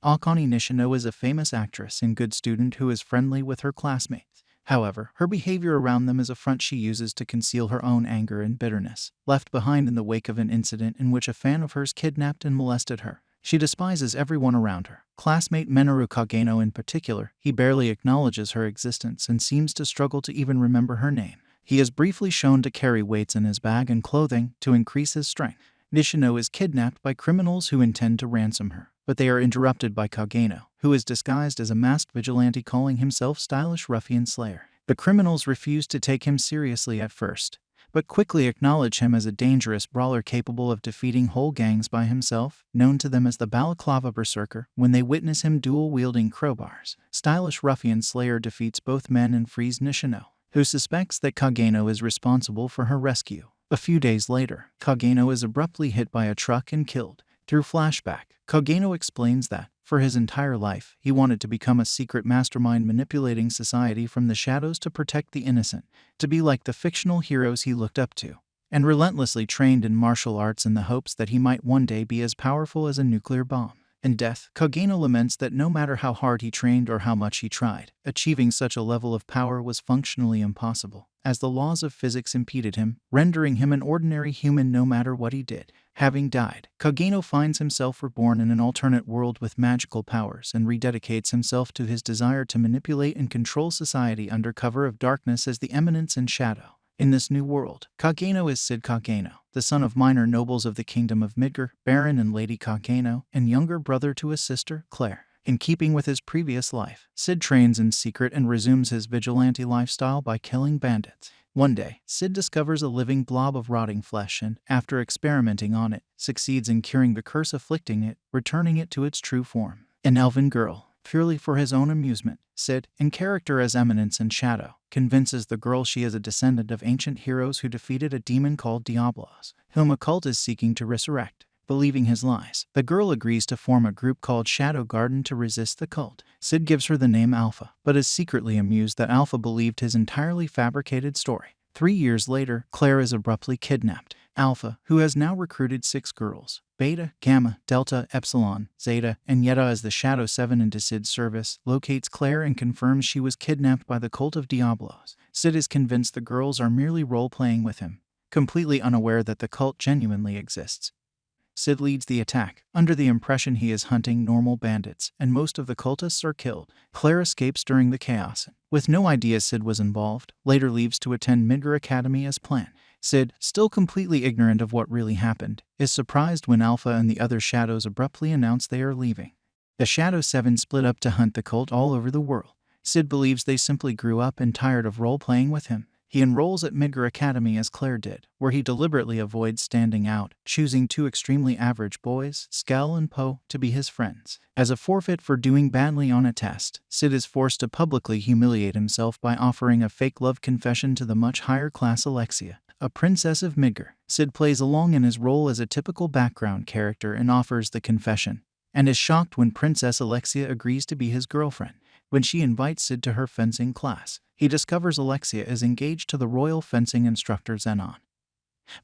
Akane Nishino is a famous actress and good student who is friendly with her classmates. However, her behavior around them is a front she uses to conceal her own anger and bitterness, left behind in the wake of an incident in which a fan of hers kidnapped and molested her. She despises everyone around her. Classmate Minoru Kageno in particular, he barely acknowledges her existence and seems to struggle to even remember her name. He is briefly shown to carry weights in his bag and clothing to increase his strength. Nishino is kidnapped by criminals who intend to ransom her, but they are interrupted by Kageno, who is disguised as a masked vigilante calling himself Stylish Ruffian Slayer. The criminals refuse to take him seriously at first, but quickly acknowledge him as a dangerous brawler capable of defeating whole gangs by himself, known to them as the Balaclava Berserker, when they witness him dual-wielding crowbars. Stylish Ruffian Slayer defeats both men and frees Nishino, who suspects that Kageno is responsible for her rescue. A few days later, Kageno is abruptly hit by a truck and killed. Through flashback, Kageno explains that, for his entire life, he wanted to become a secret mastermind manipulating society from the shadows to protect the innocent, to be like the fictional heroes he looked up to, and relentlessly trained in martial arts in the hopes that he might one day be as powerful as a nuclear bomb. In death, Kageno laments that no matter how hard he trained or how much he tried, achieving such a level of power was functionally impossible, as the laws of physics impeded him, rendering him an ordinary human no matter what he did. Having died, Kageno finds himself reborn in an alternate world with magical powers and rededicates himself to his desire to manipulate and control society under cover of darkness as the Eminence in Shadow. In this new world, Kageno is Sid Kageno, the son of minor nobles of the Kingdom of Midgar, Baron and Lady Kageno, and younger brother to his sister, Claire. In keeping with his previous life, Sid trains in secret and resumes his vigilante lifestyle by killing bandits. One day, Sid discovers a living blob of rotting flesh and, after experimenting on it, succeeds in curing the curse afflicting it, returning it to its true form. An elven girl, purely for his own amusement, Sid, in character as Eminence in Shadow, convinces the girl she is a descendant of ancient heroes who defeated a demon called Diablos, whom a cult is seeking to resurrect. Believing his lies, the girl agrees to form a group called Shadow Garden to resist the cult. Sid gives her the name Alpha, but is secretly amused that Alpha believed his entirely fabricated story. 3 years later, Claire is abruptly kidnapped. Alpha, who has now recruited 6 girls, Beta, Gamma, Delta, Epsilon, Zeta, and Yeta as the Shadow 7 into Sid's service, locates Claire and confirms she was kidnapped by the cult of Diablos. Sid is convinced the girls are merely role-playing with him, completely unaware that the cult genuinely exists. Sid leads the attack, under the impression he is hunting normal bandits, and most of the cultists are killed. Claire escapes during the chaos, with no idea Sid was involved, later leaves to attend Midgar Academy as planned. Sid, still completely ignorant of what really happened, is surprised when Alpha and the other shadows abruptly announce they are leaving. The Shadow 7 split up to hunt the cult all over the world. Sid believes they simply grew up and tired of role-playing with him. He enrolls at Midgar Academy as Claire did, where he deliberately avoids standing out, choosing 2 extremely average boys, Skell and Poe, to be his friends. As a forfeit for doing badly on a test, Sid is forced to publicly humiliate himself by offering a fake love confession to the much higher class Alexia, a princess of Midgar. Sid plays along in his role as a typical background character and offers the confession, and is shocked when Princess Alexia agrees to be his girlfriend. When she invites Sid to her fencing class, he discovers Alexia is engaged to the royal fencing instructor Zenon.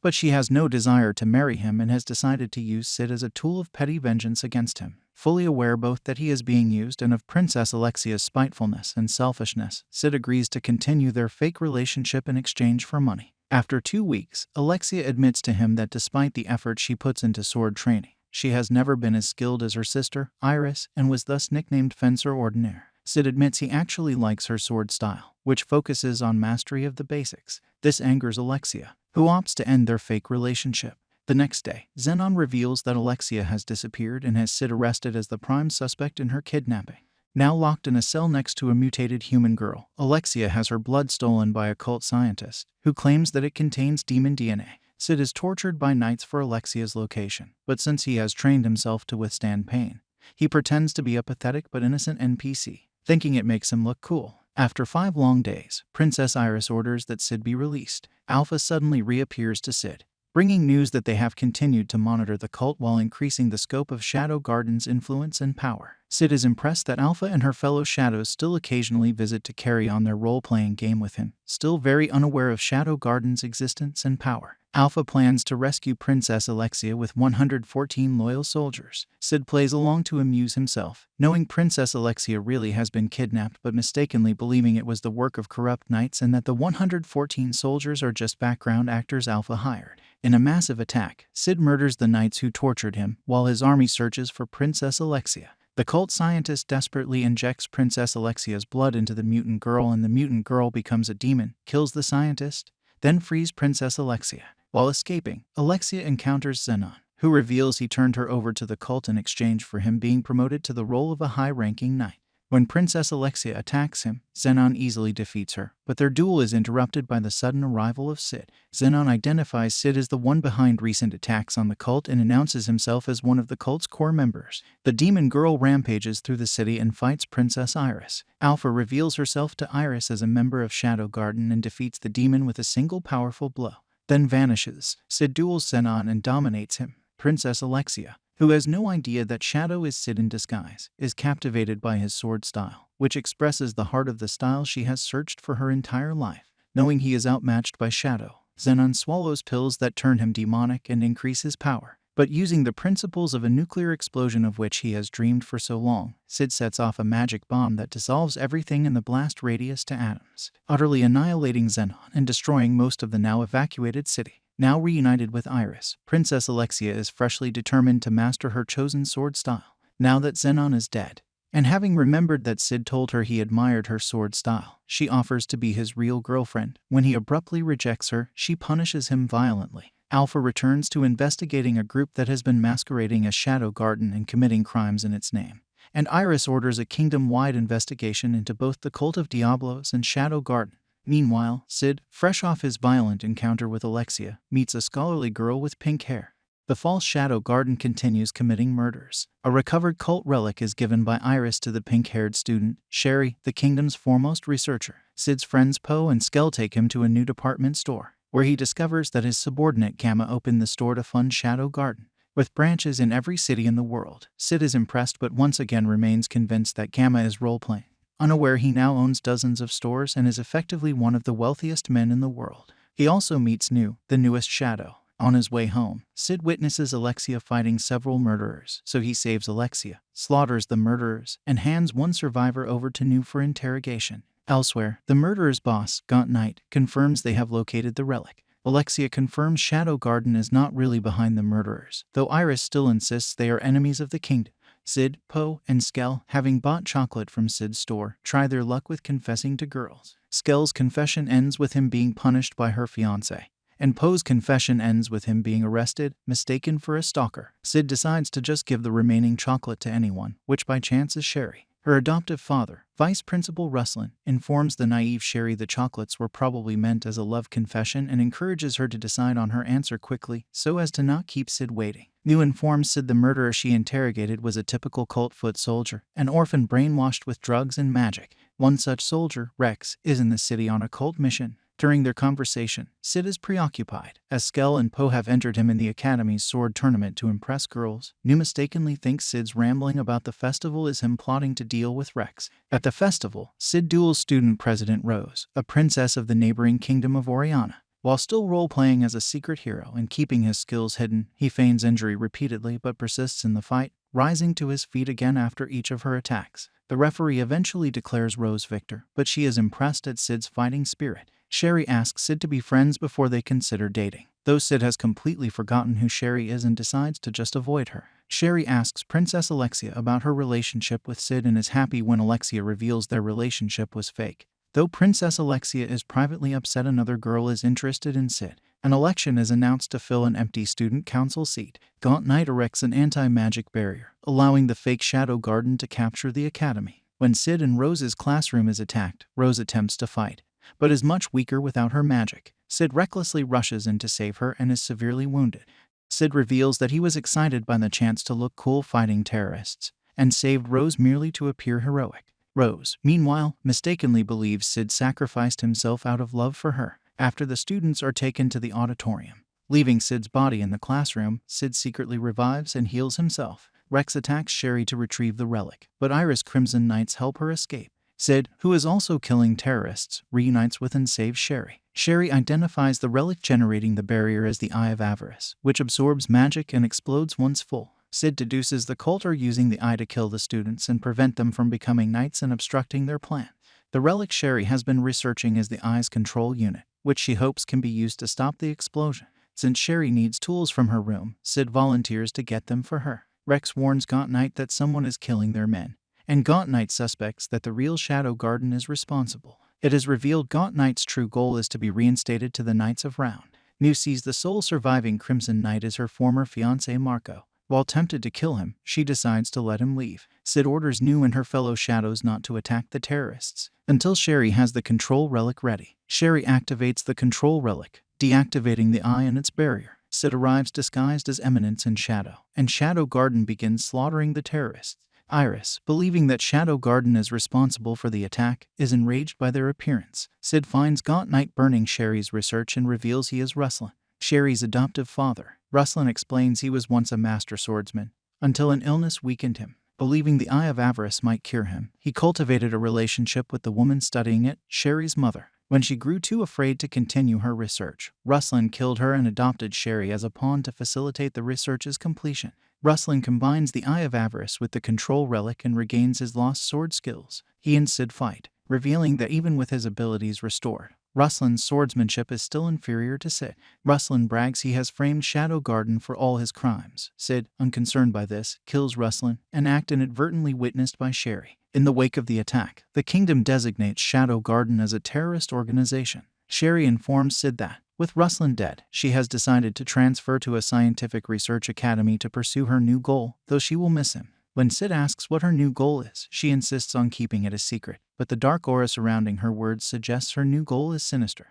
But she has no desire to marry him and has decided to use Sid as a tool of petty vengeance against him. Fully aware both that he is being used and of Princess Alexia's spitefulness and selfishness, Sid agrees to continue their fake relationship in exchange for money. After 2 weeks, Alexia admits to him that despite the effort she puts into sword training, she has never been as skilled as her sister, Iris, and was thus nicknamed Fencer Ordinaire. Sid admits he actually likes her sword style, which focuses on mastery of the basics. This angers Alexia, who opts to end their fake relationship. The next day, Zenon reveals that Alexia has disappeared and has Sid arrested as the prime suspect in her kidnapping. Now locked in a cell next to a mutated human girl, Alexia has her blood stolen by a cult scientist, who claims that it contains demon DNA. Sid is tortured by knights for Alexia's location, but since he has trained himself to withstand pain, he pretends to be a pathetic but innocent NPC, thinking it makes him look cool. After 5 long days, Princess Iris orders that Sid be released. Alpha suddenly reappears to Sid, bringing news that they have continued to monitor the cult while increasing the scope of Shadow Garden's influence and power. Sid is impressed that Alpha and her fellow shadows still occasionally visit to carry on their role-playing game with him, still very unaware of Shadow Garden's existence and power. Alpha plans to rescue Princess Alexia with 114 loyal soldiers. Sid plays along to amuse himself, knowing Princess Alexia really has been kidnapped but mistakenly believing it was the work of corrupt knights and that the 114 soldiers are just background actors Alpha hired. In a massive attack, Sid murders the knights who tortured him while his army searches for Princess Alexia. The cult scientist desperately injects Princess Alexia's blood into the mutant girl and the mutant girl becomes a demon, kills the scientist, then frees Princess Alexia. While escaping, Alexia encounters Xenon, who reveals he turned her over to the cult in exchange for him being promoted to the role of a high-ranking knight. When Princess Alexia attacks him, Xenon easily defeats her, but their duel is interrupted by the sudden arrival of Sid. Xenon identifies Sid as the one behind recent attacks on the cult and announces himself as one of the cult's core members. The demon girl rampages through the city and fights Princess Iris. Alpha reveals herself to Iris as a member of Shadow Garden and defeats the demon with a single powerful blow, then vanishes. Sid duels Xenon and dominates him. Princess Alexia, who has no idea that Shadow is Sid in disguise, is captivated by his sword style, which expresses the heart of the style she has searched for her entire life. Knowing he is outmatched by Shadow, Xenon swallows pills that turn him demonic and increase his power. But using the principles of a nuclear explosion of which he has dreamed for so long, Sid sets off a magic bomb that dissolves everything in the blast radius to atoms, utterly annihilating Xenon and destroying most of the now evacuated city. Now reunited with Iris, Princess Alexia is freshly determined to master her chosen sword style, now that Xenon is dead. And having remembered that Sid told her he admired her sword style, she offers to be his real girlfriend. When he abruptly rejects her, she punishes him violently. Alpha returns to investigating a group that has been masquerading as Shadow Garden and committing crimes in its name. And Iris orders a kingdom-wide investigation into both the Cult of Diablos and Shadow Garden. Meanwhile, Sid, fresh off his violent encounter with Alexia, meets a scholarly girl with pink hair. The false Shadow Garden continues committing murders. A recovered cult relic is given by Iris to the pink-haired student, Sherry, the kingdom's foremost researcher. Sid's friends Poe and Skell take him to a new department store, where he discovers that his subordinate Gamma opened the store to fund Shadow Garden. With branches in every city in the world, Sid is impressed but once again remains convinced that Gamma is role-playing. Unaware he now owns dozens of stores and is effectively one of the wealthiest men in the world. He also meets New, the newest Shadow. On his way home, Sid witnesses Alexia fighting several murderers, so he saves Alexia, slaughters the murderers, and hands one survivor over to New for interrogation. Elsewhere, the murderer's boss, Gaunt Knight, confirms they have located the relic. Alexia confirms Shadow Garden is not really behind the murderers, though Iris still insists they are enemies of the kingdom. Sid, Poe, and Skell, having bought chocolate from Sid's store, try their luck with confessing to girls. Skell's confession ends with him being punished by her fiancé, and Poe's confession ends with him being arrested, mistaken for a stalker. Sid decides to just give the remaining chocolate to anyone, which by chance is Sherry. Her adoptive father, Vice Principal Russlin, informs the naive Sherry the chocolates were probably meant as a love confession and encourages her to decide on her answer quickly so as to not keep Sid waiting. New informs Sid the murderer she interrogated was a typical cult foot soldier, an orphan brainwashed with drugs and magic. One such soldier, Rex, is in the city on a cult mission. During their conversation, Sid is preoccupied, as Skell and Poe have entered him in the Academy's sword tournament to impress girls. New mistakenly thinks Sid's rambling about the festival is him plotting to deal with Rex. At the festival, Sid duels student president Rose, a princess of the neighboring kingdom of Oriana. While still role-playing as a secret hero and keeping his skills hidden, he feigns injury repeatedly but persists in the fight, rising to his feet again after each of her attacks. The referee eventually declares Rose victor, but she is impressed at Sid's fighting spirit. Sherry asks Sid to be friends before they consider dating, though Sid has completely forgotten who Sherry is and decides to just avoid her. Sherry asks Princess Alexia about her relationship with Sid and is happy when Alexia reveals their relationship was fake. Though Princess Alexia is privately upset another girl is interested in Sid, an election is announced to fill an empty student council seat. Gaunt Knight erects an anti-magic barrier, allowing the fake Shadow Garden to capture the academy. When Sid and Rose's classroom is attacked, Rose attempts to fight, but is much weaker without her magic. Sid recklessly rushes in to save her and is severely wounded. Sid reveals that he was excited by the chance to look cool fighting terrorists, and saved Rose merely to appear heroic. Rose, meanwhile, mistakenly believes Sid sacrificed himself out of love for her. After the students are taken to the auditorium, leaving Sid's body in the classroom, Sid secretly revives and heals himself. Rex attacks Sherry to retrieve the relic, but Iris Crimson Knights help her escape. Sid, who is also killing terrorists, reunites with and saves Sherry. Sherry identifies the relic generating the barrier as the Eye of Avarice, which absorbs magic and explodes once full. Sid deduces the cult are using the eye to kill the students and prevent them from becoming knights and obstructing their plan. The relic Sherry has been researching is the eye's control unit, which she hopes can be used to stop the explosion. Since Sherry needs tools from her room, Sid volunteers to get them for her. Rex warns Gaunt Knight that someone is killing their men, and Gaunt Knight suspects that the real Shadow Garden is responsible. It is revealed Gaunt Knight's true goal is to be reinstated to the Knights of Round. New sees the sole surviving Crimson Knight is her former fiancé Marco. While tempted to kill him, she decides to let him leave. Sid orders New and her fellow Shadows not to attack the terrorists until Sherry has the control relic ready. Sherry activates the control relic, deactivating the eye and its barrier. Sid arrives disguised as Eminence in Shadow, and Shadow Garden begins slaughtering the terrorists. Iris, believing that Shadow Garden is responsible for the attack, is enraged by their appearance. Sid finds Gaunt Knight burning Sherry's research and reveals he is Ruslan, Sherry's adoptive father. Ruslan explains he was once a master swordsman, until an illness weakened him. Believing the Eye of Avarice might cure him, he cultivated a relationship with the woman studying it, Sherry's mother. When she grew too afraid to continue her research, Ruslan killed her and adopted Sherry as a pawn to facilitate the research's completion. Ruslan combines the Eye of Avarice with the control relic and regains his lost sword skills. He and Sid fight, revealing that even with his abilities restored, Ruslan's swordsmanship is still inferior to Sid. Ruslan brags he has framed Shadow Garden for all his crimes. Sid, unconcerned by this, kills Ruslan, an act inadvertently witnessed by Sherry. In the wake of the attack, the kingdom designates Shadow Garden as a terrorist organization. Sherry informs Sid that, with Ruslan dead, she has decided to transfer to a scientific research academy to pursue her new goal, though she will miss him. When Sid asks what her new goal is, she insists on keeping it a secret, but the dark aura surrounding her words suggests her new goal is sinister.